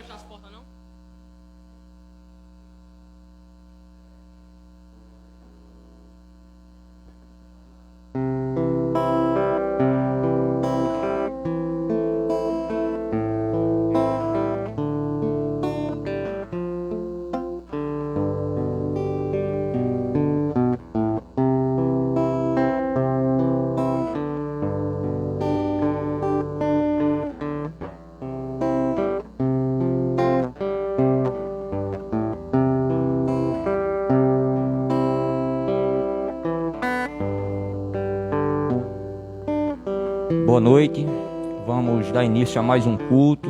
fechar as portas, não? Boa noite, vamos dar início a mais um culto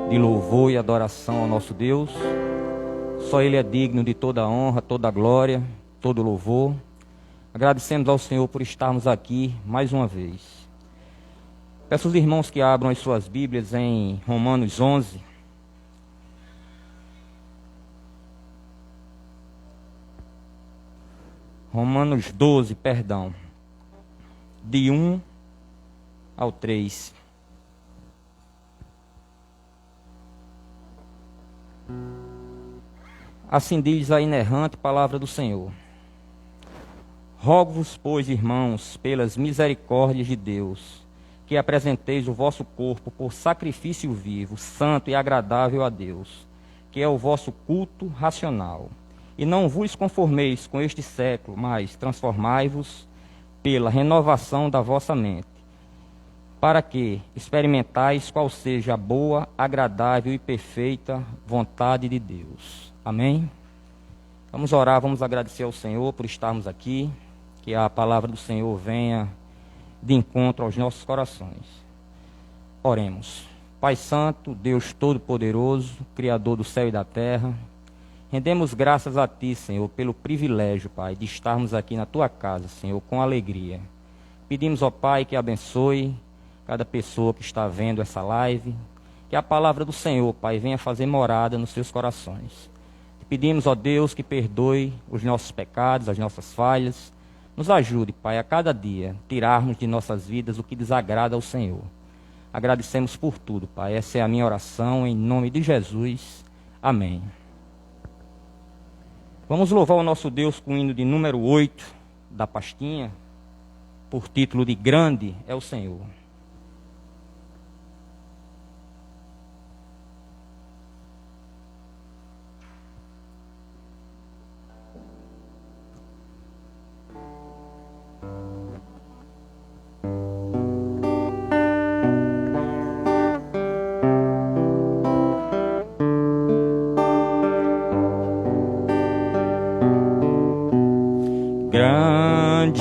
de louvor e adoração ao nosso Deus. Só Ele é digno de toda a honra, toda a glória, todo o louvor. Agradecemos ao Senhor por estarmos aqui mais uma vez. Peço aos irmãos que abram as suas Bíblias em Romanos 11. Romanos 12, perdão, de 1 ao 3. Assim diz a inerrante palavra do Senhor. Rogo-vos, pois, irmãos, pelas misericórdias de Deus, que apresenteis o vosso corpo por sacrifício vivo, santo e agradável a Deus, que é o vosso culto racional. E não vos conformeis com este século, mas transformai-vos pela renovação da vossa mente, para que experimentais qual seja a boa, agradável e perfeita vontade de Deus. Amém? Vamos orar, vamos agradecer ao Senhor por estarmos aqui, que a palavra do Senhor venha de encontro aos nossos corações. Oremos. Pai Santo, Deus Todo-Poderoso, Criador do céu e da terra, rendemos graças a Ti, Senhor, pelo privilégio, Pai, de estarmos aqui na Tua casa, Senhor, com alegria. Pedimos, ó Pai, que abençoe cada pessoa que está vendo essa live, que a palavra do Senhor, Pai, venha fazer morada nos seus corações. Pedimos, ó Deus, que perdoe os nossos pecados, as nossas falhas. Nos ajude, Pai, a cada dia tirarmos de nossas vidas o que desagrada ao Senhor. Agradecemos por tudo, Pai. Essa é a minha oração, em nome de Jesus. Amém. Vamos louvar o nosso Deus com o hino de número 8 da pastinha, por título de Grande é o Senhor. Grande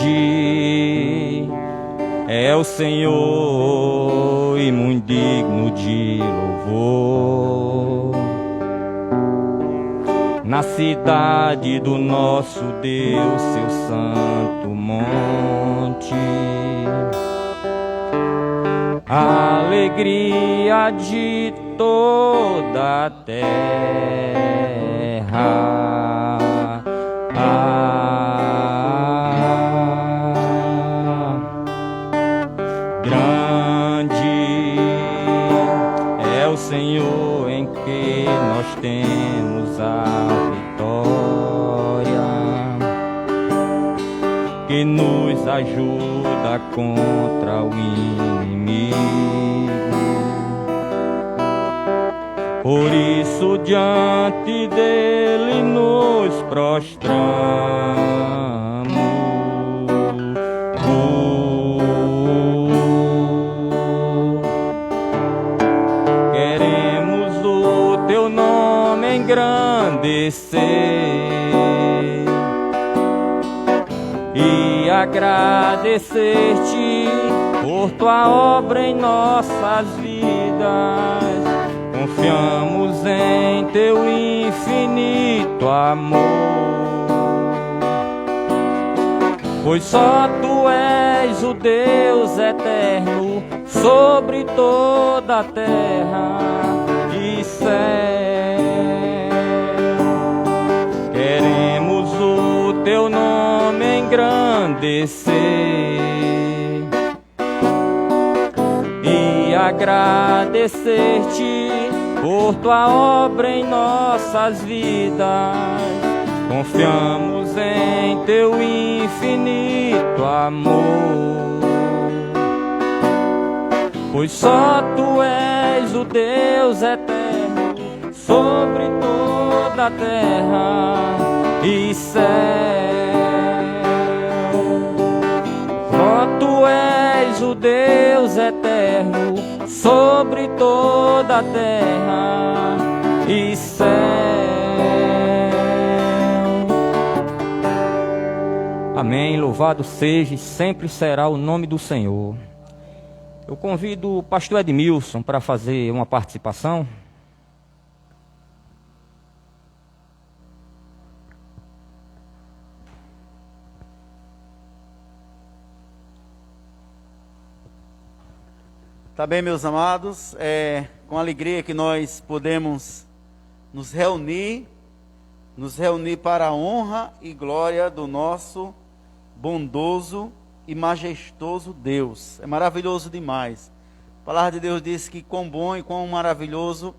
é o Senhor e muito digno de louvor. Na cidade do nosso Deus, seu santo monte, a alegria de toda a terra. Senhor, em que nós temos a vitória, que nos ajuda contra o inimigo. Por isso diante dele nos prostramos. Engrandecer e agradecer-te por tua obra em nossas vidas. Confiamos em teu infinito amor, pois só tu és o Deus eterno sobre toda a terra e céu. Queremos o teu nome engrandecer e agradecer-te por tua obra em nossas vidas. Confiamos em teu infinito amor, pois só tu és o Deus eterno sobre toda a terra e céu. Só tu és o Deus eterno sobre toda a terra e céu. Amém. Louvado seja e sempre será o nome do Senhor. Eu convido o pastor Edmilson para fazer uma participação. Tá bem, meus amados, com alegria que nós podemos nos reunir para a honra e glória do nosso bondoso e majestoso Deus. É maravilhoso demais. A palavra de Deus diz que quão bom e quão maravilhoso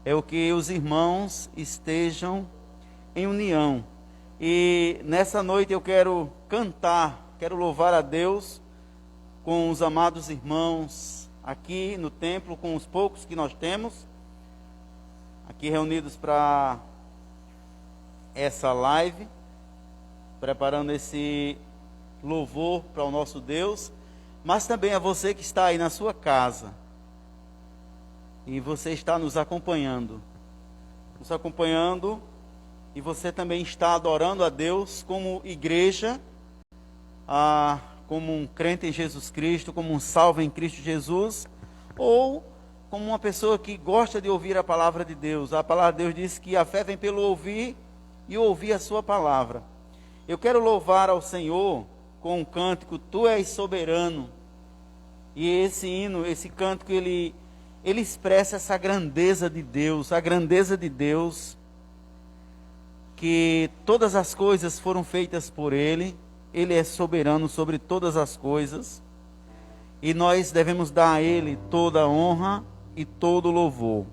é o que os irmãos estejam em união. E nessa noite eu quero cantar, quero louvar a Deus com os amados irmãos aqui no templo, com os poucos que nós temos aqui reunidos para essa live, preparando esse louvor para o nosso Deus, mas também a você que está aí na sua casa e você está nos acompanhando, e você também está adorando a Deus como igreja, como um crente em Jesus Cristo, como um salvo em Cristo Jesus, ou como uma pessoa que gosta de ouvir a palavra de Deus. A palavra de Deus diz que a fé vem pelo ouvir e ouvir a sua palavra. Eu quero louvar ao Senhor com um cântico, Tu és soberano. E esse hino, esse cântico, ele expressa essa grandeza de Deus, a grandeza de Deus, que todas as coisas foram feitas por Ele. Ele é soberano sobre todas as coisas, e nós devemos dar a Ele toda a honra e todo o louvor.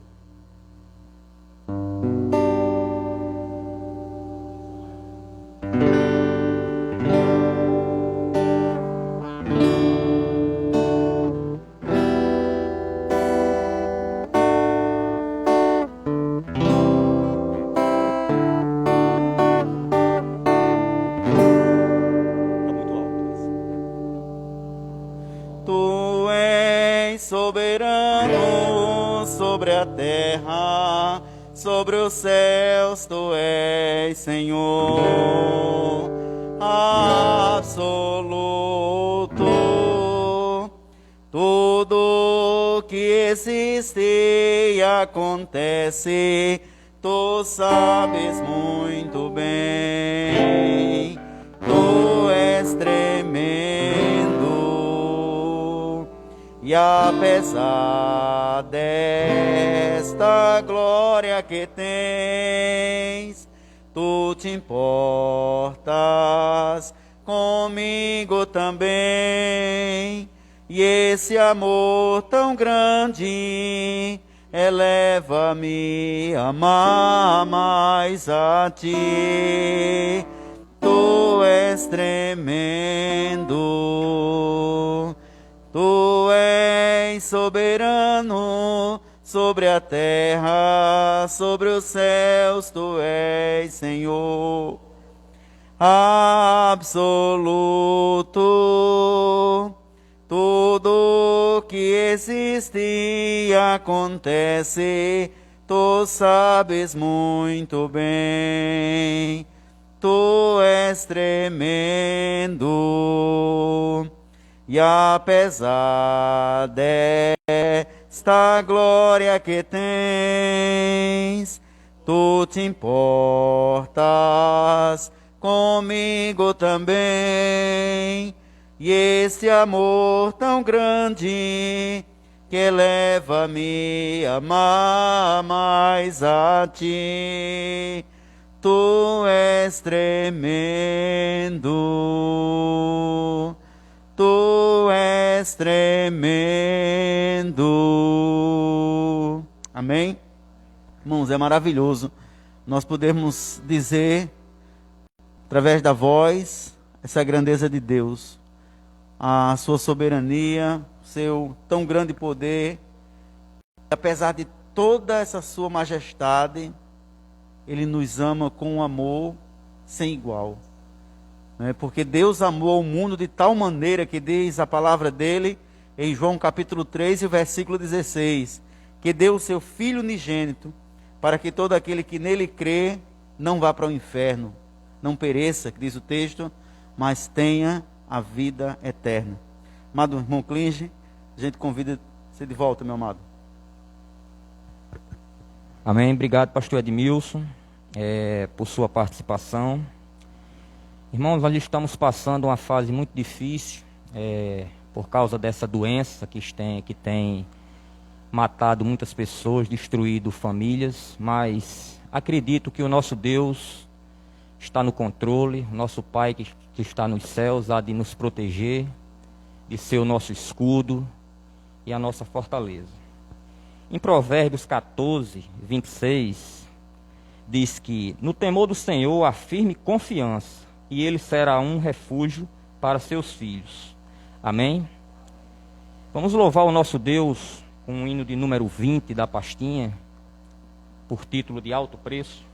Soberano sobre a terra, sobre os céus, Tu és Senhor absoluto. Tudo que existe e acontece, Tu sabes muito bem. Tu és tremendo, e apesar desta glória que tens, Tu te importas comigo também. E esse amor tão grande eleva-me a amar mais a Ti. Tu és tremendo, Tu és soberano sobre a terra, sobre os céus, Tu és Senhor absoluto. Tudo que existe e acontece, Tu sabes muito bem. Tu és tremendo, e apesar desta glória que tens, Tu te importas comigo também. E este amor tão grande que eleva-me a amar mais a Ti. Tu és tremendo, Tu és tremendo. Amém? Irmãos, é maravilhoso nós podermos dizer, através da voz, essa grandeza de Deus, a sua soberania, seu tão grande poder. Apesar de toda essa sua majestade, Ele nos ama com um amor sem igual. Porque Deus amou o mundo de tal maneira que diz a palavra dele em João capítulo 3 e versículo 16, que deu o seu Filho unigênito, para que todo aquele que nele crê não vá para o inferno, não pereça, que diz o texto, mas tenha a vida eterna. Amado irmão Clinge, a gente convida você de volta, meu amado. Amém. Obrigado, pastor Edmilson, por sua participação. Irmãos, nós estamos passando uma fase muito difícil, por causa dessa doença que tem matado muitas pessoas, destruído famílias, mas acredito que o nosso Deus está no controle, o nosso Pai que está nos céus há de nos proteger, de ser o nosso escudo e a nossa fortaleza. Em Provérbios 14, 26, diz que no temor do Senhor há firme confiança, e Ele será um refúgio para seus filhos. Amém? Vamos louvar o nosso Deus com o hino de número 20 da pastinha, por título de Alto Preço.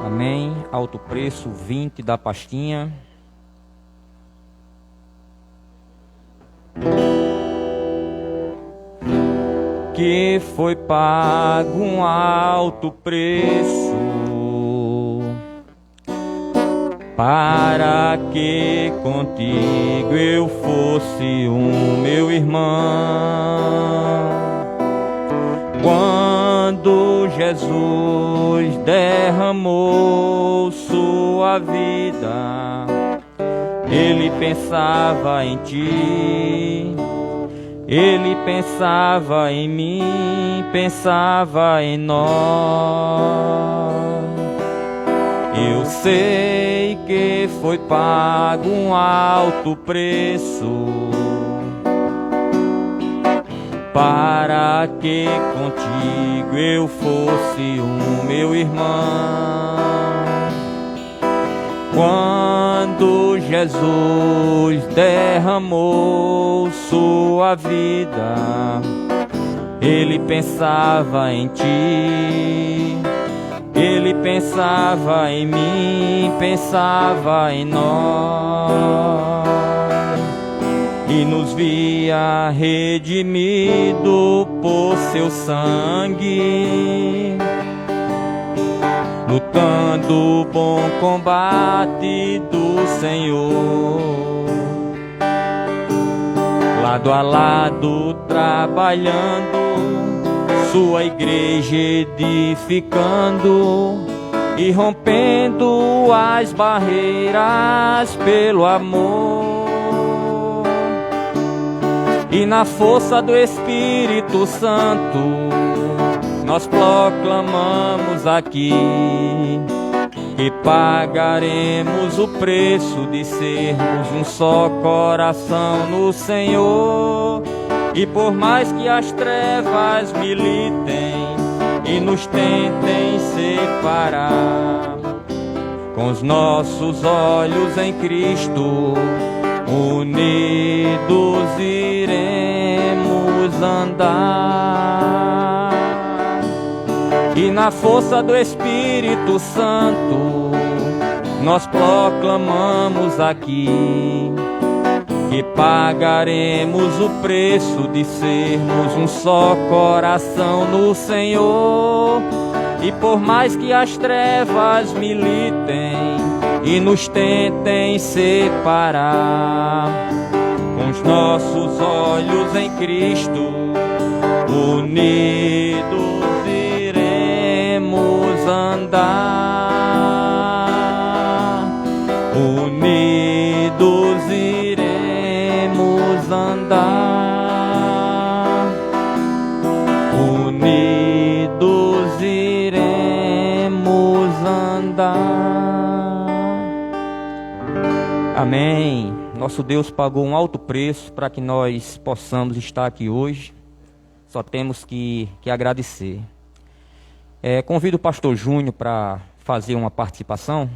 Amém. Alto Preço 20 da pastinha. Que foi pago um alto preço para que contigo eu fosse um meu irmão. Quando Jesus derramou sua vida, Ele pensava em ti, Ele pensava em mim, pensava em nós. Eu sei que foi pago um alto preço para que contigo eu fosse um meu irmão. Quando Jesus derramou sua vida, Ele pensava em ti, Ele pensava em mim, pensava em nós, e nos via redimido por seu sangue, lutando o bom combate do Senhor, lado a lado trabalhando, sua igreja edificando e rompendo as barreiras pelo amor. E na força do Espírito Santo nós proclamamos aqui que pagaremos o preço de sermos um só coração no Senhor. E por mais que as trevas militem e nos tentem separar, Com os nossos olhos em Cristo, unidos iremos andar, e na força do Espírito Santo nós proclamamos aqui que pagaremos o preço de sermos um só coração no Senhor. E por mais que as trevas militem e nos tentem separar, com os nossos olhos em Cristo, unidos iremos andar, unidos iremos andar, unidos iremos andar. Amém. Nosso Deus pagou um alto preço para que nós possamos estar aqui hoje. Só temos que agradecer. Convido o pastor Júnior para fazer uma participação.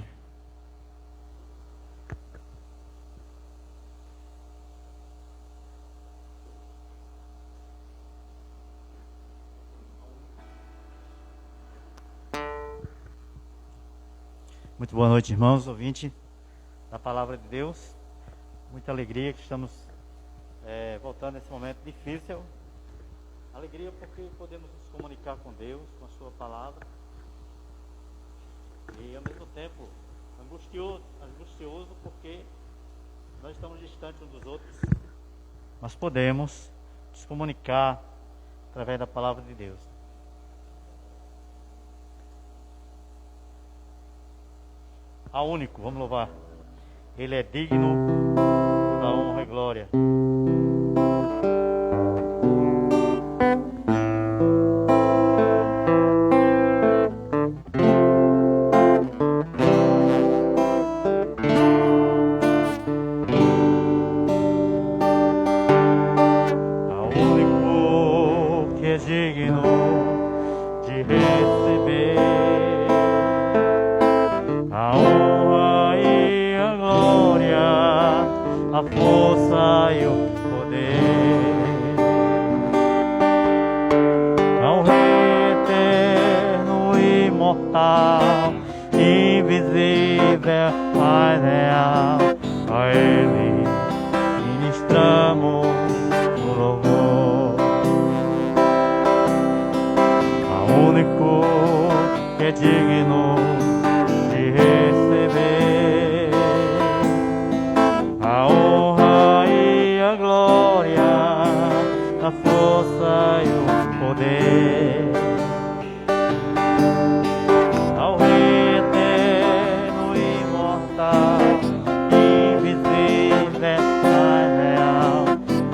Muito boa noite, irmãos, ouvintes da Palavra de Deus. Muita alegria que estamos voltando nesse momento difícil. Alegria porque podemos nos comunicar com Deus, com a sua palavra. E ao mesmo tempo angustioso porque nós estamos distantes uns dos outros. Mas podemos nos comunicar através da palavra de Deus. Ao único, vamos louvar. Ele é digno da honra e glória. Ao único que é digno de receber a honra e a glória, a força e o poder, ao Rei eterno e imortal, invisível, mas real, a Ele ministramos o louvor. Ao único que é digno de receber a honra e a glória, a força e o poder, ao Rei eterno e imortal, invisível, mas real,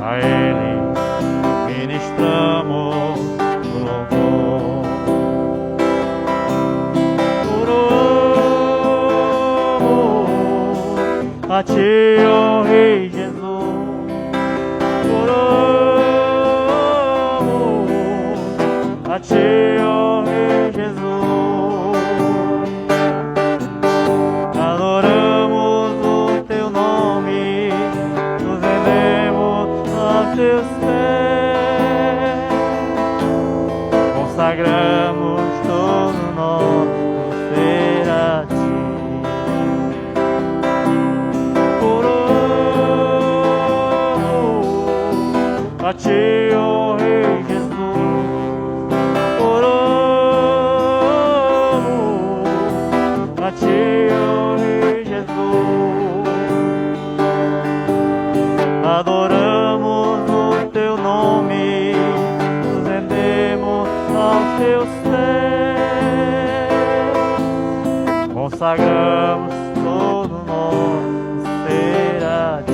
a Ele ministramos o louvor. A ti, ó Rei Jesus, a ti, ó Rei Jesus, adoramos o teu nome, nos rendemos a teus pés, consagramos todo nosso ser a ti. A ti, ó Rei Jesus, a ti, ó Rei Jesus, adoramos o teu nome, nos rendemos aos teus pés, consagramos todo nosso ser a ti.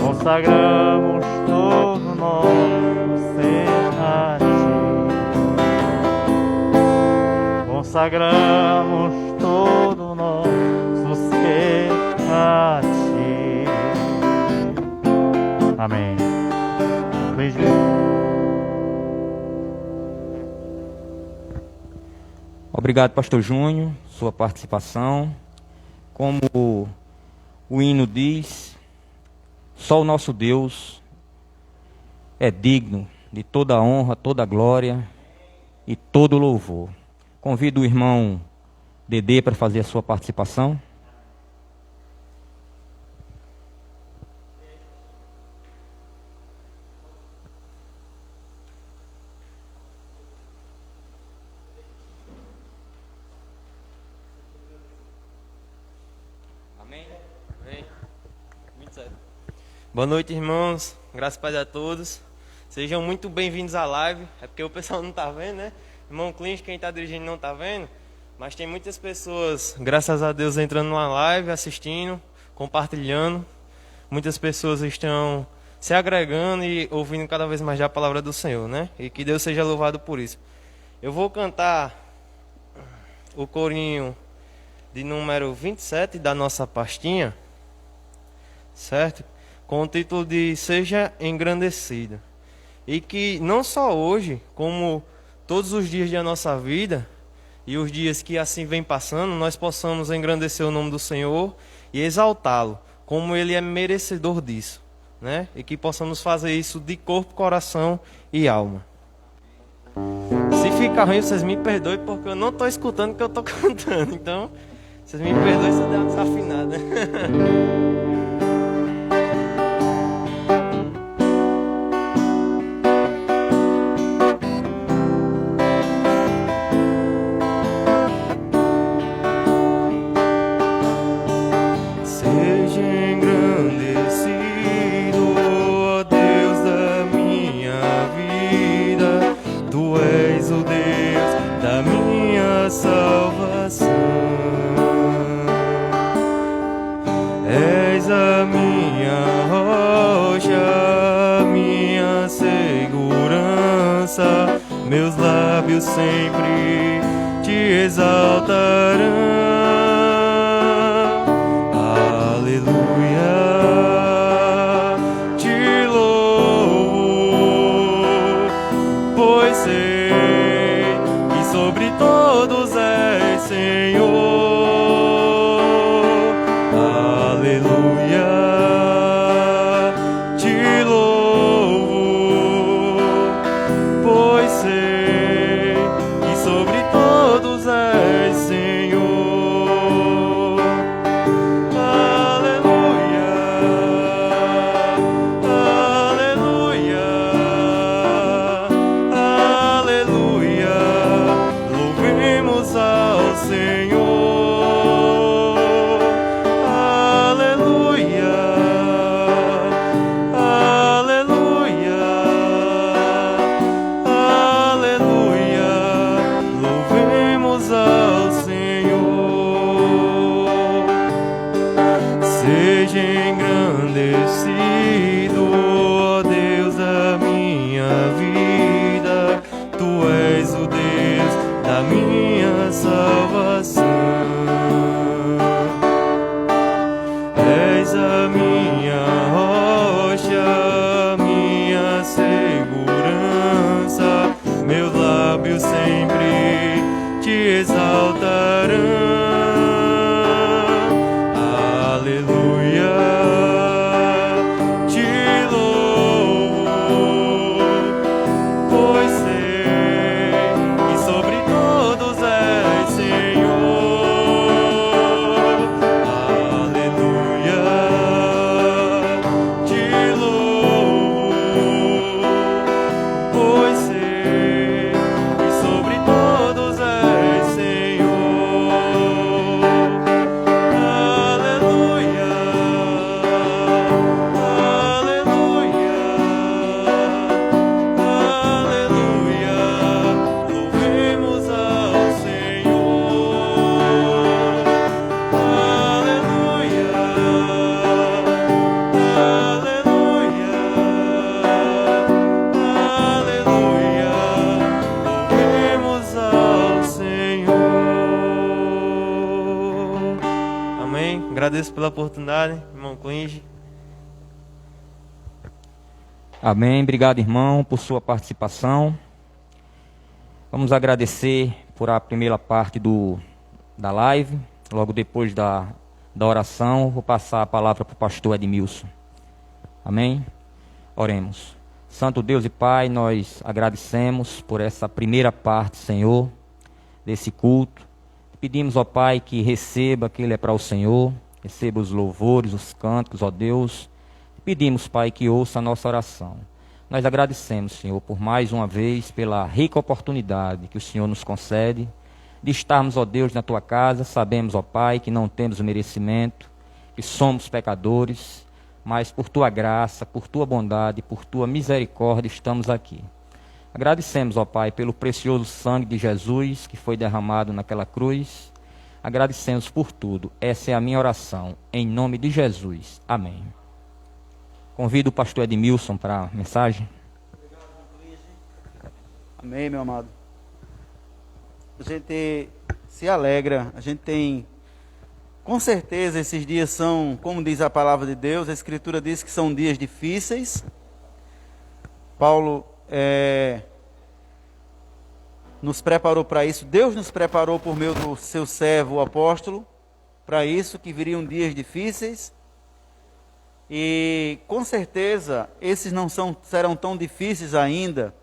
Consagramos todo nosso ser a ti. Consagramos todo nosso ser a ti. Amém. Please. Obrigado, pastor Júnior, sua participação. Como o hino diz, só o nosso Deus é digno de toda a honra, toda a glória e todo o louvor. Convido o irmão Dedê para fazer a sua participação. Amém? Amém. 27. Boa noite, irmãos. Graças e paz a todos. Sejam muito bem-vindos à live. É porque o pessoal não está vendo, né? Irmão Clint, quem está dirigindo não está vendo. Mas tem muitas pessoas, graças a Deus, entrando numa live, assistindo, compartilhando. Muitas pessoas estão se agregando e ouvindo cada vez mais a palavra do Senhor, né? E que Deus seja louvado por isso. Eu vou cantar o corinho de número 27 da nossa pastinha, certo? Com o título de Seja Engrandecido. E que não só hoje, como todos os dias da nossa vida e os dias que assim vem passando, nós possamos engrandecer o nome do Senhor e exaltá-lo, como Ele é merecedor disso, né? E que possamos fazer isso de corpo, coração e alma. Se ficar ruim, vocês me perdoem, porque eu não estou escutando o que eu estou cantando. Então, vocês me perdoem se eu der uma desafinada. Meus lábios sempre te exaltarão. Aleluia, te louvo, pois sei que sobre todos és Senhor. Aleluia, te louvo, pois sei sobre todos és Senhor. Aleluia, aleluia, aleluia. Louvemos ao Senhor. Aleluia, aleluia, aleluia. Louvemos ao Senhor. Seja engrandecido, ó Deus da minha vida. Tu és o Deus da minha salvação. És a minha rocha, minha segurança. Meus lábios sempre te exaltarão. Aleluia, te louvo, pois sei que sobre todos és Senhor. Aleluia, te louvo, pois sei que sobre todos és Senhor. Aleluia, aleluia, aleluia. Louvemos ao Senhor. Aleluia, aleluia, aleluia. Louvemos ao Senhor. Amém. Agradeço pela oportunidade, irmão Clinge. Amém. Obrigado, irmão, por sua participação. Vamos agradecer por a primeira parte da live. Logo depois da oração, vou passar a palavra para o pastor Edmilson. Amém? Oremos. Santo Deus e Pai, nós agradecemos por essa primeira parte, Senhor, desse culto. Pedimos, ó Pai, que receba, que ele é para o Senhor, receba os louvores, os cânticos, ó Deus. Pedimos, Pai, que ouça a nossa oração. Nós agradecemos, Senhor, por mais uma vez, pela rica oportunidade que o Senhor nos concede de estarmos, ó Deus, na Tua casa. Sabemos, ó Pai, que não temos merecimento, que somos pecadores, mas por Tua graça, por Tua bondade, por Tua misericórdia estamos aqui. Agradecemos, ó Pai, pelo precioso sangue de Jesus que foi derramado naquela cruz. Agradecemos por tudo. Essa é a minha oração, em nome de Jesus. Amém. Convido o pastor Edmilson para a mensagem. Amém, meu amado. A gente se alegra, a gente tem, com certeza esses dias são, como diz a palavra de Deus, a Escritura diz que são dias difíceis. Paulo nos preparou para isso, Deus nos preparou por meio do seu servo, o apóstolo, para isso, que viriam dias difíceis. E com certeza esses não serão tão difíceis ainda,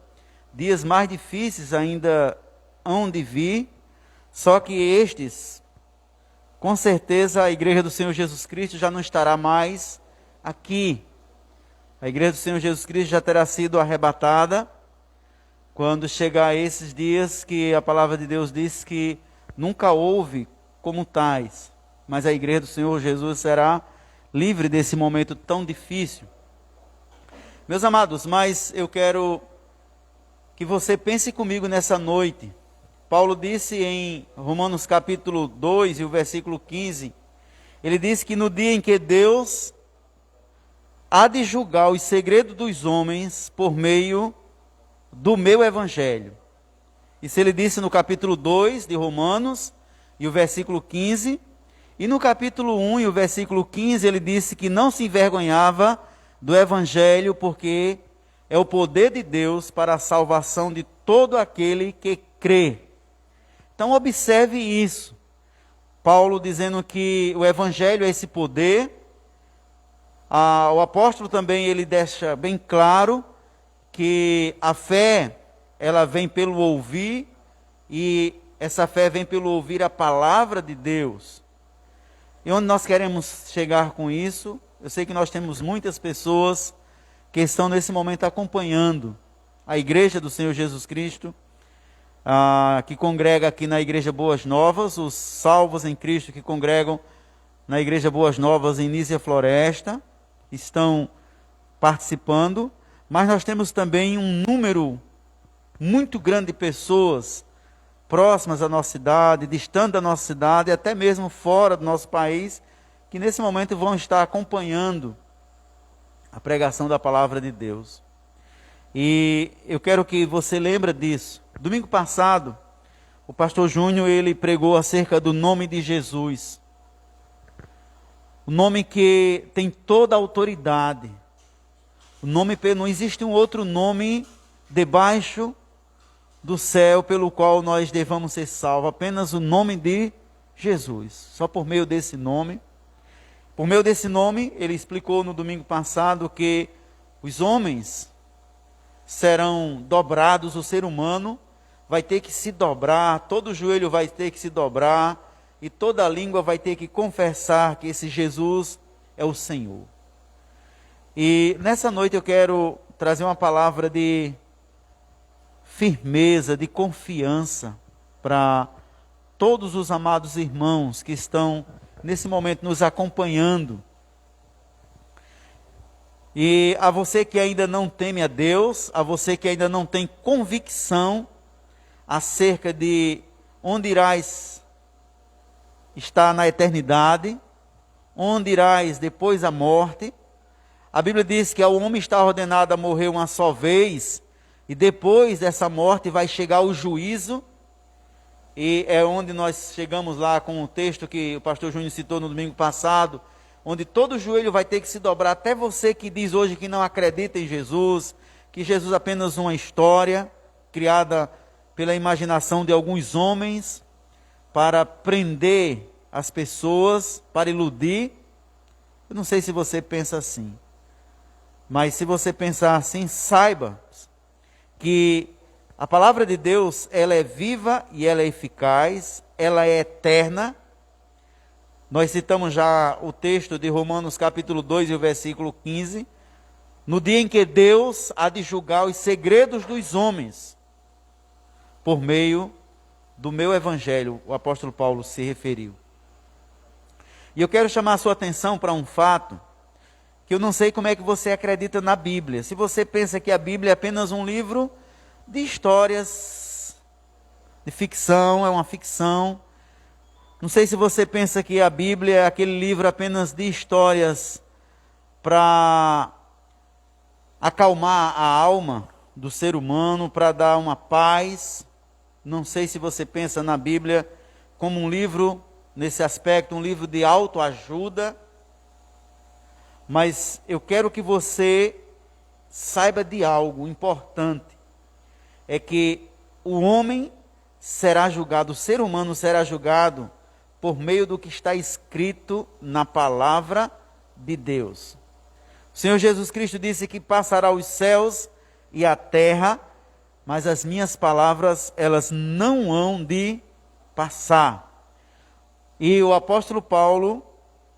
dias mais difíceis ainda hão de vir, só que estes, com certeza a igreja do Senhor Jesus Cristo já não estará mais aqui. A igreja do Senhor Jesus Cristo já terá sido arrebatada quando chegar esses dias que a palavra de Deus diz que nunca houve como tais, mas a igreja do Senhor Jesus será livre desse momento tão difícil. Meus amados, mas eu quero que você pense comigo nessa noite. Paulo disse em Romanos capítulo 2 e o versículo 15, ele disse que no dia em que Deus há de julgar os segredos dos homens por meio do meu evangelho. Isso ele disse no capítulo 2 de Romanos e o versículo 15. E no capítulo 1 e o versículo 15 ele disse que não se envergonhava do evangelho, porque é o poder de Deus para a salvação de todo aquele que crê. Então observe isso. Paulo dizendo que o evangelho é esse poder. O apóstolo também ele deixa bem claro que a fé ela vem pelo ouvir, e essa fé vem pelo ouvir a palavra de Deus. E onde nós queremos chegar com isso? Eu sei que nós temos muitas pessoas que estão nesse momento acompanhando a igreja do Senhor Jesus Cristo, que congrega aqui na Igreja Boas Novas, os salvos em Cristo que congregam na Igreja Boas Novas em Nísia Floresta, estão participando, mas nós temos também um número muito grande de pessoas próximas à nossa cidade, distante da nossa cidade, até mesmo fora do nosso país, que nesse momento vão estar acompanhando a pregação da palavra de Deus. E eu quero que você lembre disso. Domingo passado, o pastor Júnior, ele pregou acerca do nome de Jesus. O nome que tem toda a autoridade. O nome, não existe um outro nome debaixo do céu pelo qual nós devamos ser salvos. Apenas o nome de Jesus. Só por meio desse nome. Por meio desse nome, ele explicou no domingo passado que os homens serão dobrados, o ser humano vai ter que se dobrar, todo joelho vai ter que se dobrar, e toda língua vai ter que confessar que esse Jesus é o Senhor. E nessa noite eu quero trazer uma palavra de firmeza, de confiança para todos os amados irmãos que estão nesse momento nos acompanhando. E a você que ainda não teme a Deus, a você que ainda não tem convicção acerca de onde irás estar na eternidade, onde irás depois da morte. A Bíblia diz que ao homem está ordenado a morrer uma só vez, e depois dessa morte vai chegar o juízo, e é onde nós chegamos lá com o texto que o pastor Júnior citou no domingo passado, onde todo joelho vai ter que se dobrar, até você que diz hoje que não acredita em Jesus, que Jesus é apenas uma história criada pela imaginação de alguns homens para prender as pessoas, para iludir. Eu não sei se você pensa assim, mas se você pensar assim, saiba que a palavra de Deus, ela é viva e ela é eficaz, ela é eterna. Nós citamos já o texto de Romanos capítulo 2 e o versículo 15. No dia em que Deus há de julgar os segredos dos homens, por meio do meu evangelho, o apóstolo Paulo se referiu. E eu quero chamar a sua atenção para um fato, que eu não sei como é que você acredita na Bíblia. Se você pensa que a Bíblia é apenas um livro de histórias, de ficção, é uma ficção. Não sei se você pensa que a Bíblia é aquele livro apenas de histórias para acalmar a alma do ser humano, para dar uma paz. Não sei se você pensa na Bíblia como um livro, nesse aspecto, um livro de autoajuda. Mas eu quero que você saiba de algo importante. É que o homem será julgado, o ser humano será julgado por meio do que está escrito na palavra de Deus. O Senhor Jesus Cristo disse que passará os céus e a terra, mas as minhas palavras, elas não hão de passar. E o apóstolo Paulo,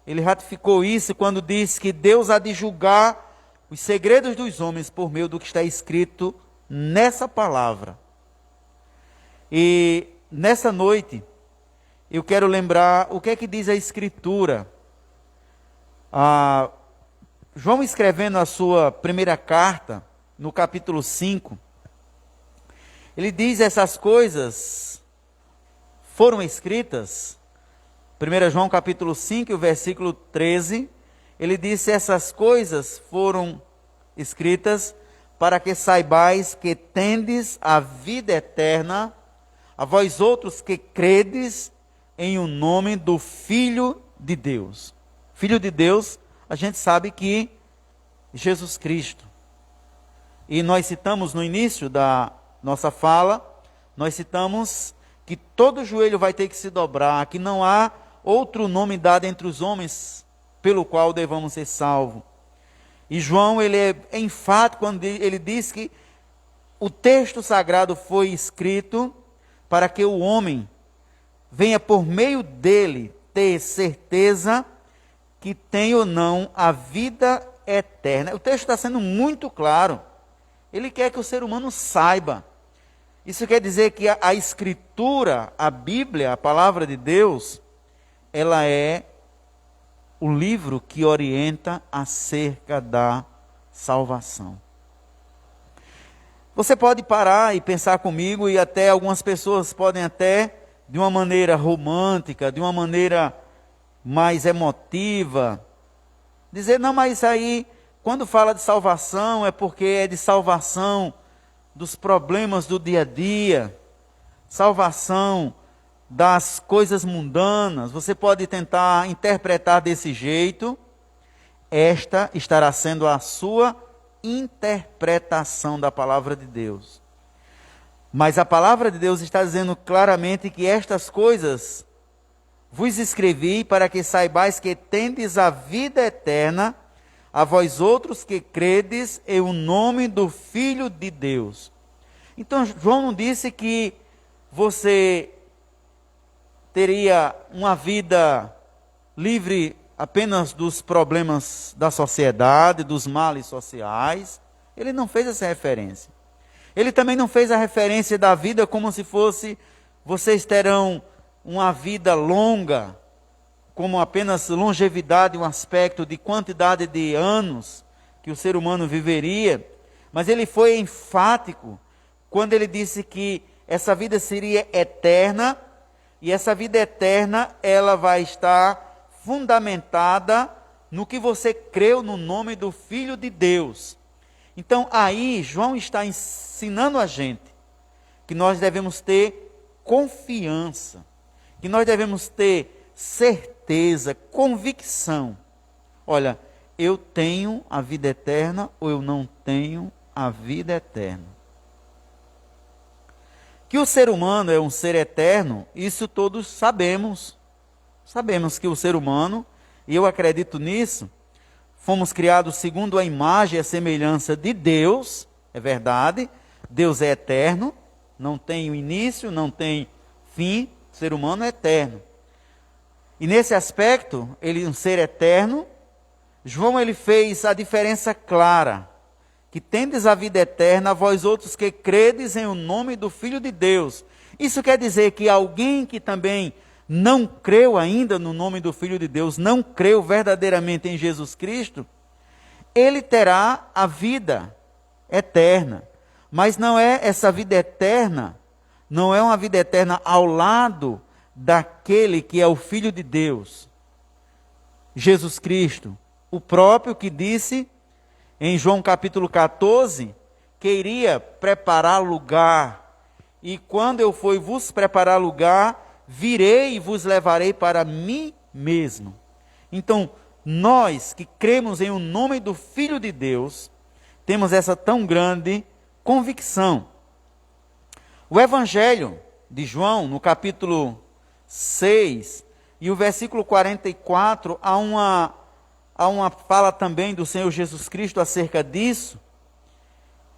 ele ratificou isso quando disse que Deus há de julgar os segredos dos homens por meio do que está escrito nessa palavra. E nessa noite, eu quero lembrar o que é que diz a Escritura. João, escrevendo a sua primeira carta, no capítulo 5, ele diz: essas coisas foram escritas. 1 João capítulo 5, o versículo 13, ele disse: essas coisas foram escritas para que saibais que tendes a vida eterna, a vós outros que credes em o nome do Filho de Deus. Filho de Deus, a gente sabe que Jesus Cristo. E nós citamos no início da nossa fala, nós citamos que todo joelho vai ter que se dobrar, que não há outro nome dado entre os homens pelo qual devamos ser salvos. E João, ele é enfático quando ele diz que o texto sagrado foi escrito para que o homem venha por meio dele ter certeza que tem ou não a vida eterna. O texto está sendo muito claro. Ele quer que o ser humano saiba. Isso quer dizer que a Escritura, a Bíblia, a palavra de Deus, ela é o livro que orienta acerca da salvação. Você pode parar e pensar comigo, e até algumas pessoas podem até, de uma maneira romântica, de uma maneira mais emotiva, dizer: não, mas isso aí, quando fala de salvação, é porque é de salvação dos problemas do dia a dia, salvação das coisas mundanas. Você pode tentar interpretar desse jeito. Esta estará sendo a sua interpretação da palavra de Deus. Mas a palavra de Deus está dizendo claramente que estas coisas vos escrevi para que saibais que tendes a vida eterna, a vós outros que credes em o nome do Filho de Deus. Então João não disse que você teria uma vida livre apenas dos problemas da sociedade, dos males sociais. Ele não fez essa referência. Ele também não fez a referência da vida como se fosse: vocês terão uma vida longa, como apenas longevidade, um aspecto de quantidade de anos que o ser humano viveria. Mas ele foi enfático quando ele disse que essa vida seria eterna, e essa vida eterna, ela vai estar fundamentada no que você creu no nome do Filho de Deus. Então aí João está ensinando a gente que nós devemos ter confiança, que nós devemos ter certeza, convicção. Olha, eu tenho a vida eterna ou eu não tenho a vida eterna. Que o ser humano é um ser eterno, isso todos sabemos. Sabemos que o ser humano, e eu acredito nisso, fomos criados segundo a imagem e a semelhança de Deus, é verdade. Deus é eterno, não tem início, não tem fim, o ser humano é eterno. E nesse aspecto, ele é um ser eterno. João ele fez a diferença clara, que tendes a vida eterna, vós outros que credes em o nome do Filho de Deus. Isso quer dizer que alguém que também não creu ainda no nome do Filho de Deus, não creu verdadeiramente em Jesus Cristo, ele terá a vida eterna. Mas não é essa vida eterna, não é uma vida eterna ao lado daquele que é o Filho de Deus, Jesus Cristo, o próprio que disse em João capítulo 14, que iria preparar lugar, e quando eu for vos preparar lugar, virei e vos levarei para mim mesmo. Então, nós que cremos em o nome do Filho de Deus, temos essa tão grande convicção. O Evangelho de João, no capítulo 6, e o versículo 44, há uma fala também do Senhor Jesus Cristo acerca disso,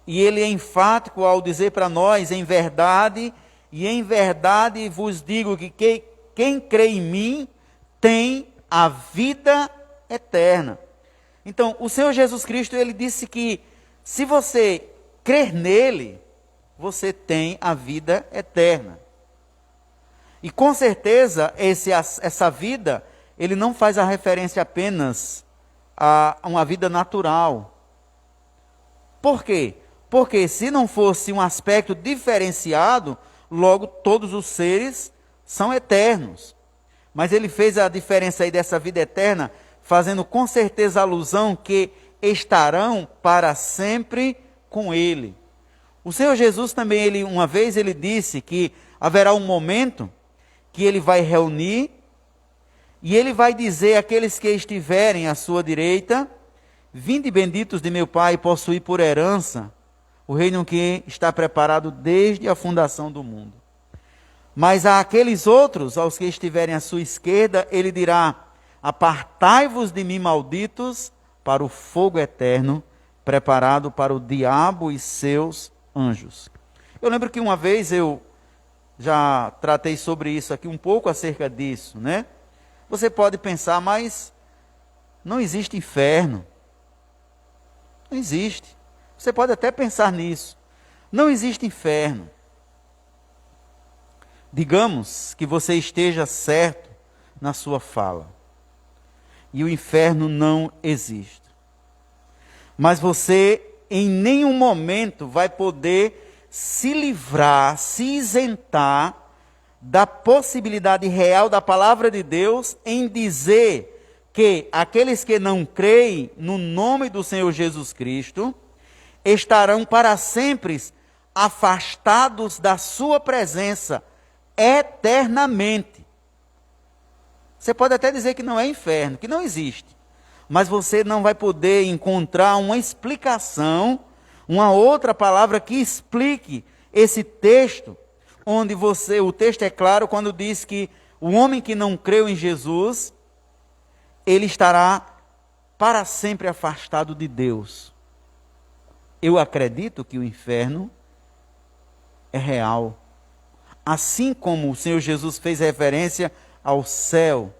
e ele é enfático ao dizer para nós, em verdade vos digo que quem crê em mim tem a vida eterna. Então, o Senhor Jesus Cristo, ele disse que se você crer nele, você tem a vida eterna. E com certeza, essa vida, ele não faz a referência apenas a uma vida natural. Por quê? Porque se não fosse um aspecto diferenciado, logo todos os seres são eternos. Mas ele fez a diferença aí dessa vida eterna, fazendo com certeza alusão que estarão para sempre com ele. O Senhor Jesus também, uma vez ele disse que haverá um momento que ele vai reunir e ele vai dizer àqueles que estiverem à sua direita: vinde benditos de meu Pai, possuir por herança o reino que está preparado desde a fundação do mundo. Mas àqueles outros, aos que estiverem à sua esquerda, ele dirá: apartai-vos de mim, malditos, para o fogo eterno, preparado para o diabo e seus anjos. Eu lembro que uma vez eu já tratei sobre isso aqui, um pouco acerca disso, né? Você pode pensar, mas não existe inferno. Não existe. Você pode até pensar nisso. Não existe inferno. Digamos que você esteja certo na sua fala. E o inferno não existe. Mas você em nenhum momento vai poder se livrar, se isentar da possibilidade real da palavra de Deus em dizer que aqueles que não creem no nome do Senhor Jesus Cristo estarão para sempre afastados da sua presença eternamente. Você pode até dizer que não é inferno, que não existe, mas você não vai poder encontrar uma explicação, uma outra palavra que explique esse texto, onde o texto é claro quando diz que o homem que não creu em Jesus, ele estará para sempre afastado de Deus. Eu acredito que o inferno é real. Assim como o Senhor Jesus fez referência ao céu,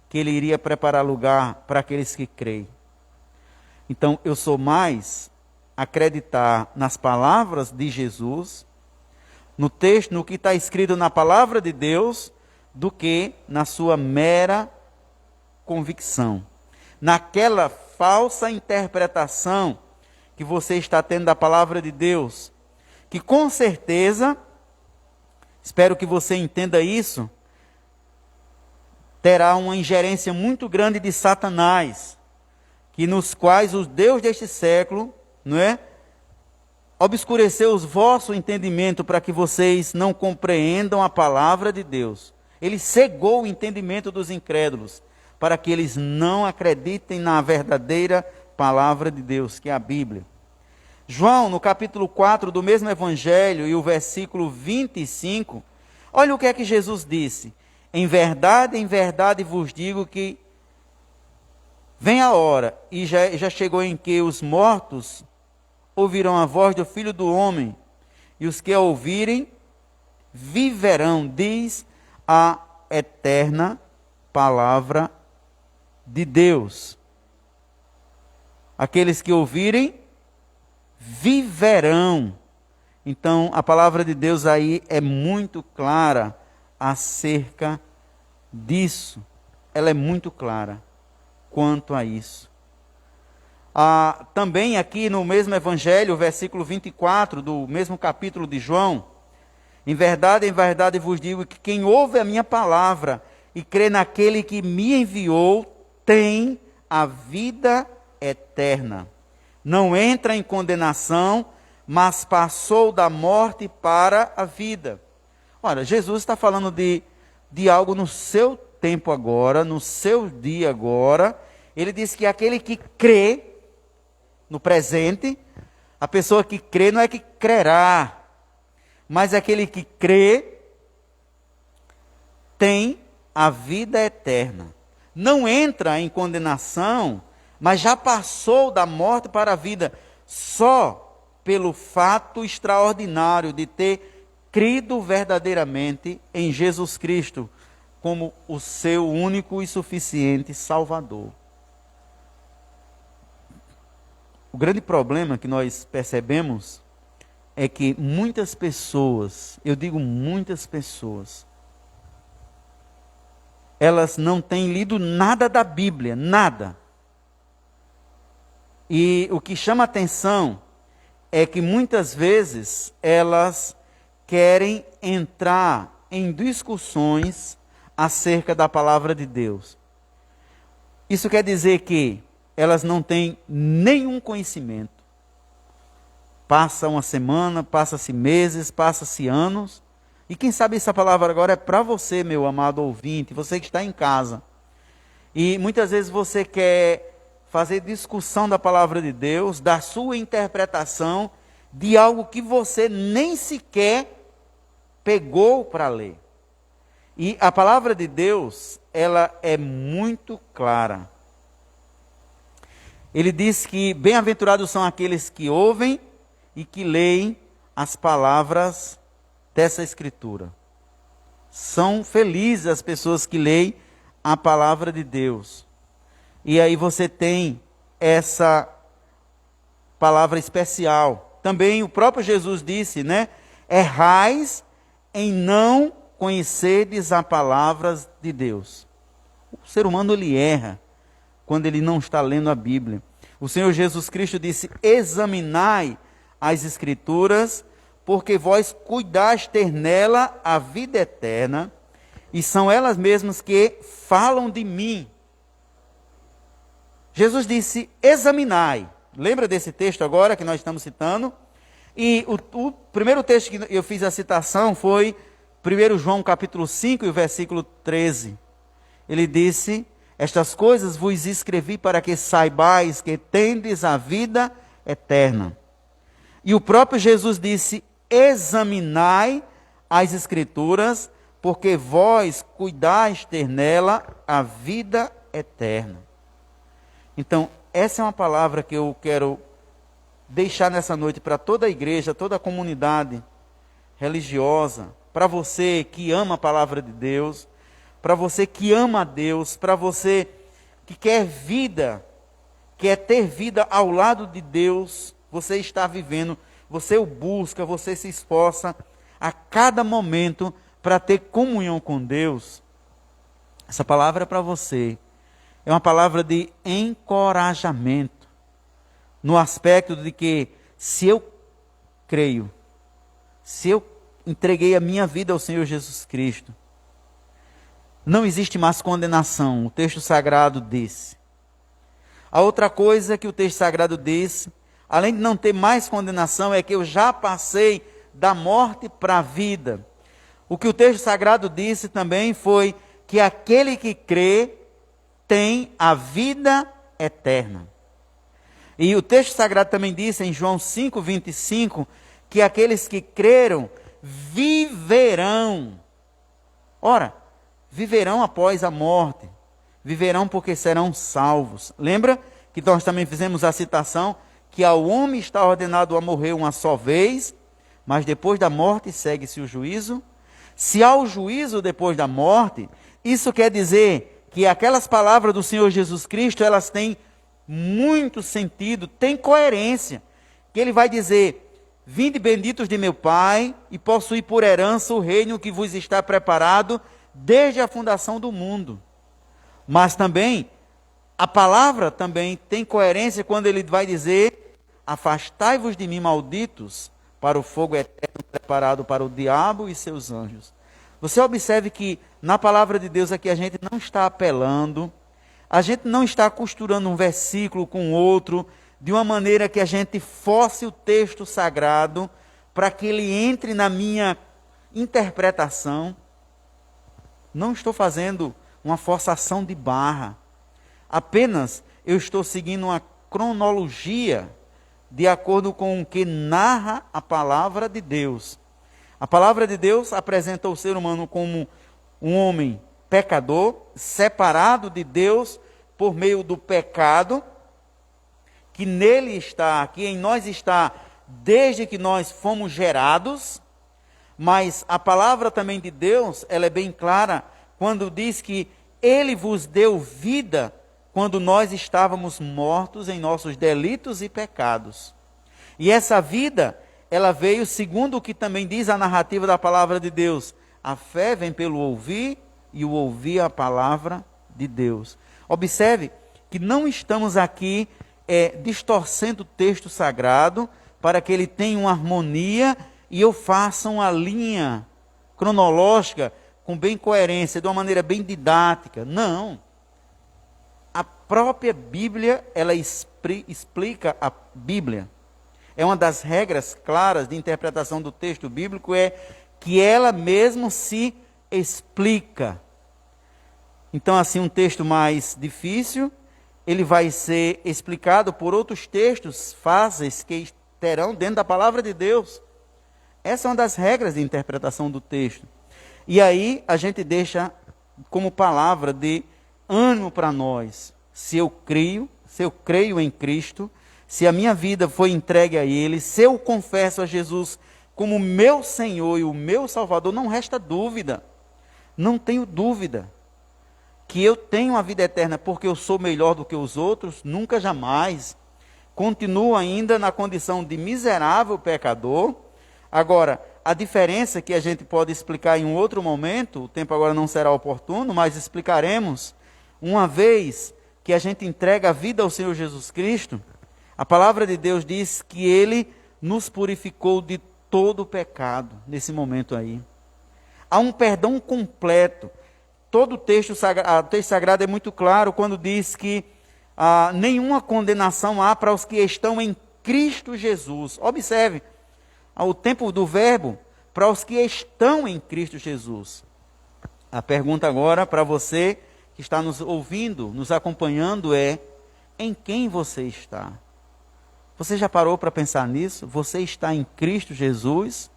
que ele iria preparar lugar para aqueles que creem. Então, eu sou mais acreditar nas palavras de Jesus, no texto, no que está escrito na palavra de Deus, do que na sua mera convicção. Naquela falsa interpretação que você está tendo da palavra de Deus, que com certeza, espero que você entenda isso, terá uma ingerência muito grande de Satanás, que nos quais o Deus deste século, não é? Obscureceu os vosso entendimento para que vocês não compreendam a palavra de Deus. Ele cegou o entendimento dos incrédulos, para que eles não acreditem na verdadeira palavra de Deus, que é a Bíblia. João, no capítulo 4 do mesmo evangelho, e o versículo 25, olha o que é que Jesus disse. Em verdade vos digo que vem a hora, e já chegou em que os mortos ouvirão a voz do Filho do Homem, e os que a ouvirem viverão, diz a eterna palavra de Deus. Aqueles que ouvirem viverão. Então, a palavra de Deus aí é muito clara acerca disso. Ela é muito clara quanto a isso. Também aqui no mesmo evangelho, versículo 24 do mesmo capítulo de João, em verdade vos digo que quem ouve a minha palavra e crê naquele que me enviou, tem a vida eterna. Não entra em condenação, mas passou da morte para a vida. Olha, Jesus está falando de algo no seu tempo agora, no seu dia agora. Ele diz que aquele que crê no presente, a pessoa que crê não é que crerá, mas aquele que crê tem a vida eterna. Não entra em condenação, mas já passou da morte para a vida, só pelo fato extraordinário de ter crido verdadeiramente em Jesus Cristo como o seu único e suficiente Salvador. O grande problema que nós percebemos é que muitas pessoas, eu digo muitas pessoas, elas não têm lido nada da Bíblia, nada. E o que chama atenção é que muitas vezes elas querem entrar em discussões acerca da palavra de Deus. Isso quer dizer que elas não têm nenhum conhecimento. Passa uma semana, passa-se meses, passa-se anos. E quem sabe essa palavra agora é para você, meu amado ouvinte, você que está em casa. E muitas vezes você quer fazer discussão da palavra de Deus, da sua interpretação de algo que você nem sequer pegou para ler. E a palavra de Deus, ela é muito clara. Ele diz que bem-aventurados são aqueles que ouvem e que leem as palavras dessa Escritura. São felizes as pessoas que leem a palavra de Deus. E aí você tem essa palavra especial. Também o próprio Jesus disse, né? Errais em não conhecerdes a palavra de Deus. O ser humano, ele erra quando ele não está lendo a Bíblia. O Senhor Jesus Cristo disse, examinai as Escrituras, porque vós cuidais ter nela a vida eterna, e são elas mesmas que falam de mim. Jesus disse, examinai. Lembra desse texto agora que nós estamos citando? E o primeiro texto que eu fiz a citação foi 1 João capítulo 5 e o versículo 13. Ele disse, estas coisas vos escrevi para que saibais que tendes a vida eterna. E o próprio Jesus disse, examinai as Escrituras, porque vós cuidais ter nela a vida eterna. Então, essa é uma palavra que eu quero deixar nessa noite para toda a igreja, toda a comunidade religiosa, para você que ama a palavra de Deus, para você que ama a Deus, para você que quer vida, quer ter vida ao lado de Deus, você está vivendo, você o busca, você se esforça a cada momento para ter comunhão com Deus. Essa palavra é para você. É uma palavra de encorajamento, no aspecto de que se eu creio, se eu entreguei a minha vida ao Senhor Jesus Cristo, não existe mais condenação, o texto sagrado diz. A outra coisa que o texto sagrado diz, além de não ter mais condenação, é que eu já passei da morte para a vida. O que o texto sagrado disse também foi que aquele que crê tem a vida eterna. E o texto sagrado também diz em João 5:25 que aqueles que creram viverão. Ora, viverão após a morte. Viverão porque serão salvos. Lembra que nós também fizemos a citação que ao homem está ordenado a morrer uma só vez, mas depois da morte segue-se o juízo? Se há o juízo depois da morte, isso quer dizer que aquelas palavras do Senhor Jesus Cristo, elas têm muito sentido, têm coerência. Que ele vai dizer: vinde benditos de meu Pai, e possuí por herança o reino que vos está preparado desde a fundação do mundo. Mas também, a palavra também tem coerência quando ele vai dizer: afastai-vos de mim, malditos, para o fogo eterno preparado para o diabo e seus anjos. Você observe que na palavra de Deus aqui a gente não está apelando, a gente não está costurando um versículo com outro, de uma maneira que a gente force o texto sagrado para que ele entre na minha interpretação. Não estou fazendo uma forçação de barra. Apenas eu estou seguindo uma cronologia de acordo com o que narra a palavra de Deus. A palavra de Deus apresenta o ser humano como um homem pecador, separado de Deus por meio do pecado, que nele está, que em nós está, desde que nós fomos gerados. Mas a palavra também de Deus, ela é bem clara, quando diz que Ele vos deu vida, quando nós estávamos mortos em nossos delitos e pecados. E essa vida, ela veio segundo o que também diz a narrativa da palavra de Deus. A fé vem pelo ouvir, e o ouvir a palavra de Deus. Observe que não estamos aqui distorcendo o texto sagrado para que ele tenha uma harmonia e eu faça uma linha cronológica com bem coerência, de uma maneira bem didática. Não. A própria Bíblia, ela explica a Bíblia. É uma das regras claras de interpretação do texto bíblico, é que ela mesmo se explica. Então, assim, um texto mais difícil, ele vai ser explicado por outros textos fáceis que terão dentro da palavra de Deus. Essa é uma das regras de interpretação do texto. E aí a gente deixa como palavra de ânimo para nós. Se eu creio em Cristo, se a minha vida foi entregue a Ele, se eu confesso a Jesus como meu Senhor e o meu Salvador, não resta dúvida, não tenho dúvida, que eu tenho a vida eterna porque eu sou melhor do que os outros, nunca jamais. Continuo ainda na condição de miserável pecador. Agora, a diferença que a gente pode explicar em um outro momento, o tempo agora não será oportuno, mas explicaremos, uma vez que a gente entrega a vida ao Senhor Jesus Cristo, a palavra de Deus diz que Ele nos purificou de todo o pecado, nesse momento aí. Há um perdão completo. Todo o texto sagrado é muito claro quando diz que nenhuma condenação há para os que estão em Cristo Jesus. Observe, o tempo do verbo, para os que estão em Cristo Jesus. A pergunta agora para você que está nos ouvindo, nos acompanhando é: em quem você está? Você já parou para pensar nisso? Você está em Cristo Jesus?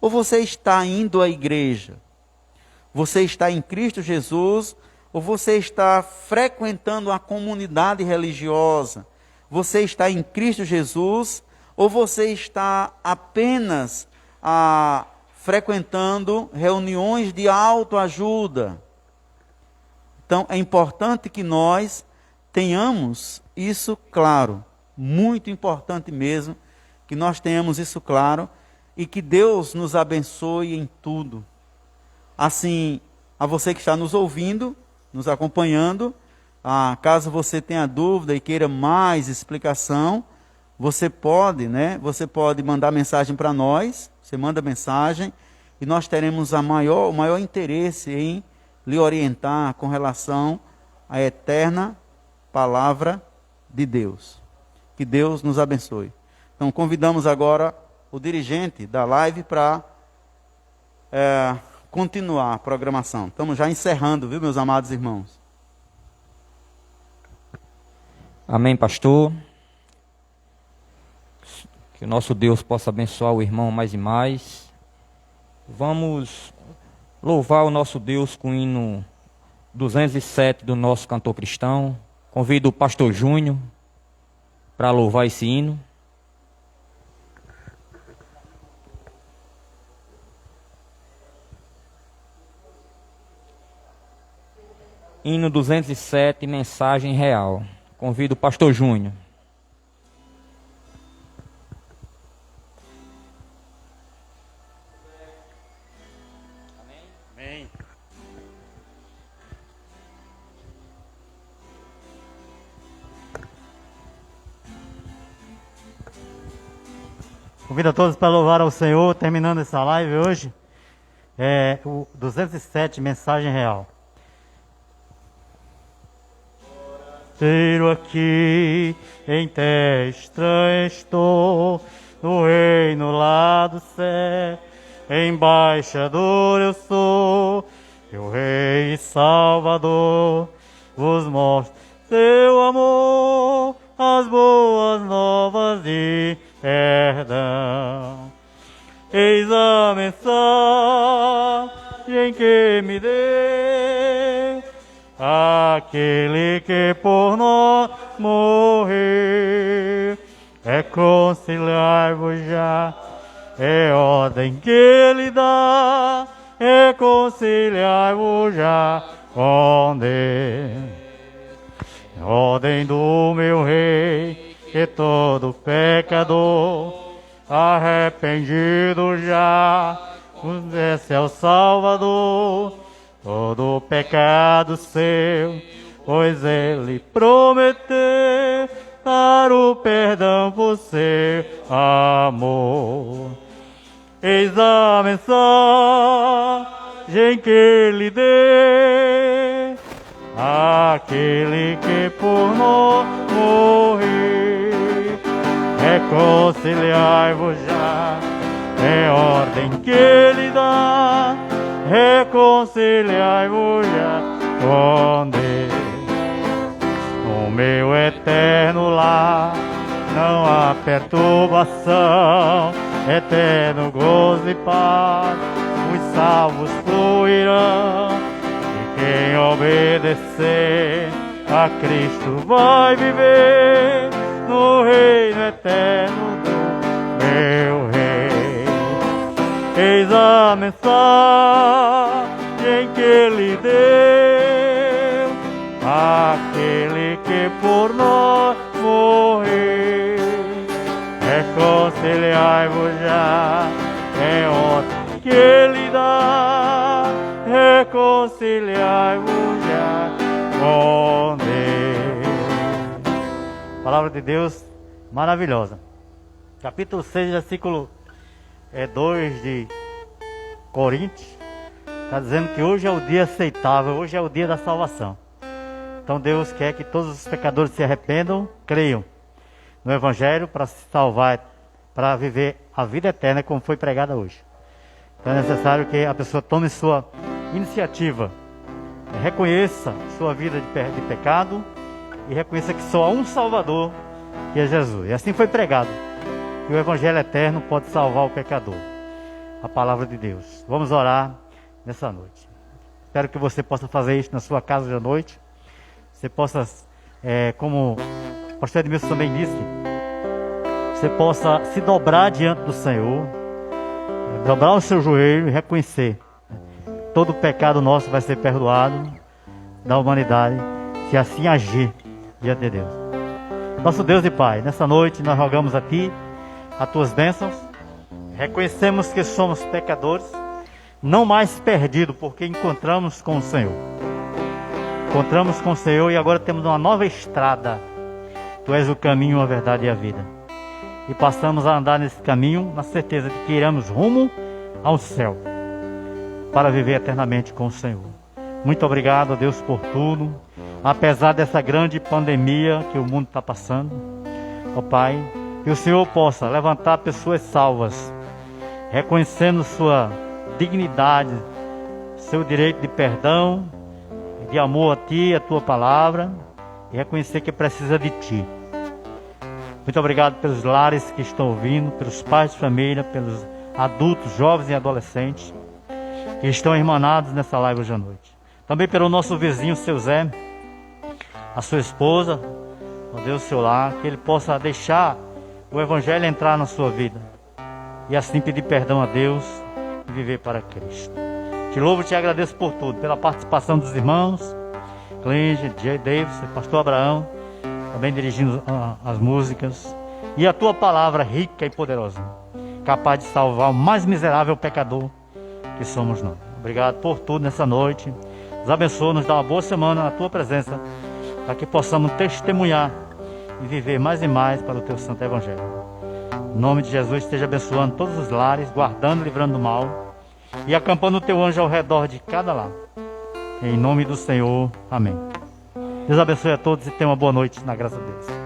Ou você está indo à igreja? Você está em Cristo Jesus? Ou você está frequentando a comunidade religiosa? Você está em Cristo Jesus? Ou você está apenas frequentando reuniões de autoajuda? Então, é importante que nós tenhamos isso claro. Muito importante mesmo que nós tenhamos isso claro e que Deus nos abençoe em tudo. Assim, a você que está nos ouvindo, nos acompanhando, caso você tenha dúvida e queira mais explicação, você pode mandar mensagem para nós, você manda mensagem e nós teremos o maior interesse em lhe orientar com relação à eterna palavra de Deus. Que Deus nos abençoe. Então, convidamos agora o dirigente da live para continuar a programação. Estamos já encerrando, viu, meus amados irmãos? Amém, pastor. Que o nosso Deus possa abençoar o irmão mais e mais. Vamos louvar o nosso Deus com o hino 207 do nosso cantor cristão. Convido o pastor Júnior para louvar esse hino. Hino 207, Mensagem Real. Convido o pastor Júnior. Amém. Convido a todos para louvar ao Senhor, terminando essa live hoje. O 207, Mensagem Real. Tiro aqui, em terra estranha estou, no reino lá do céu, embaixador eu sou, meu Rei e Salvador, vos mostro seu amor, as boas novas de perdão. Eis a mensagem que me deu aquele que por nós morreu. Reconciliai-vos já, é ordem que ele dá. Reconciliai-vos já com Deus. Ordem do meu Rei, que todo pecador arrependido já desce ao Salvador. Todo pecado seu, pois ele prometeu dar o perdão por seu amor. Eis a mensagem que lhe dei, aquele que por nós morreu. Reconciliai-vos já, é ordem que ele dá. Reconciliai-vos já com Deus. No meu eterno lar não há perturbação, eterno gozo e paz, os salvos fluirão. E quem obedecer a Cristo vai viver no reino eterno do meu Rei. Eis a mensagem que lhe deu, aquele que por nós morreu. Reconciliai-vos já, é ordem que ele dá. Reconciliai-vos já com Deus. Palavra de Deus maravilhosa. Capítulo 6, versículo 2 de Coríntios, está dizendo que hoje é o dia aceitável, hoje é o dia da salvação. Então Deus quer que todos os pecadores se arrependam, creiam no Evangelho para se salvar, para viver a vida eterna como foi pregada hoje. Então é necessário que a pessoa tome sua iniciativa, reconheça sua vida de pecado e reconheça que só há um Salvador, que é Jesus. E assim foi pregado. E o Evangelho eterno pode salvar o pecador. A palavra de Deus. Vamos orar nessa noite. Espero que você possa fazer isso na sua casa de noite. Você possa, como o pastor Edmilson também disse, você possa se dobrar diante do Senhor, dobrar o seu joelho e reconhecer. Todo pecado nosso vai ser perdoado da humanidade, se assim agir diante de Deus. Nosso Deus e Pai, nessa noite nós rogamos a Ti as Tuas bênçãos, reconhecemos que somos pecadores, não mais perdidos, porque encontramos com o Senhor. Encontramos com o Senhor e agora temos uma nova estrada. Tu és o caminho, a verdade e a vida. E passamos a andar nesse caminho, na certeza de que iremos rumo ao céu, para viver eternamente com o Senhor. Muito obrigado, Deus, por tudo. Apesar dessa grande pandemia que o mundo está passando, ó Pai, que o Senhor possa levantar pessoas salvas, reconhecendo sua dignidade, seu direito de perdão, de amor a Ti, a Tua palavra, e reconhecer que precisa de Ti. Muito obrigado pelos lares que estão ouvindo, pelos pais de família, pelos adultos, jovens e adolescentes que estão irmanados nessa live hoje à noite. Também pelo nosso vizinho, seu Zé, a sua esposa, ó Deus, seu lar, que ele possa deixar o Evangelho entrar na sua vida e assim pedir perdão a Deus e viver para Cristo. Te louvo e te agradeço por tudo, pela participação dos irmãos, Clenge, J. Davis, pastor Abraão, também dirigindo as músicas, e a tua palavra rica e poderosa, capaz de salvar o mais miserável pecador que somos nós. Obrigado por tudo nessa noite. Nos abençoa, nos dá uma boa semana na tua presença, para que possamos testemunhar e viver mais e mais para o teu santo evangelho. Em nome de Jesus, esteja abençoando todos os lares, guardando, livrando do mal e acampando o teu anjo ao redor de cada lar. Em nome do Senhor, amém. Deus abençoe a todos e tenha uma boa noite na graça de Deus.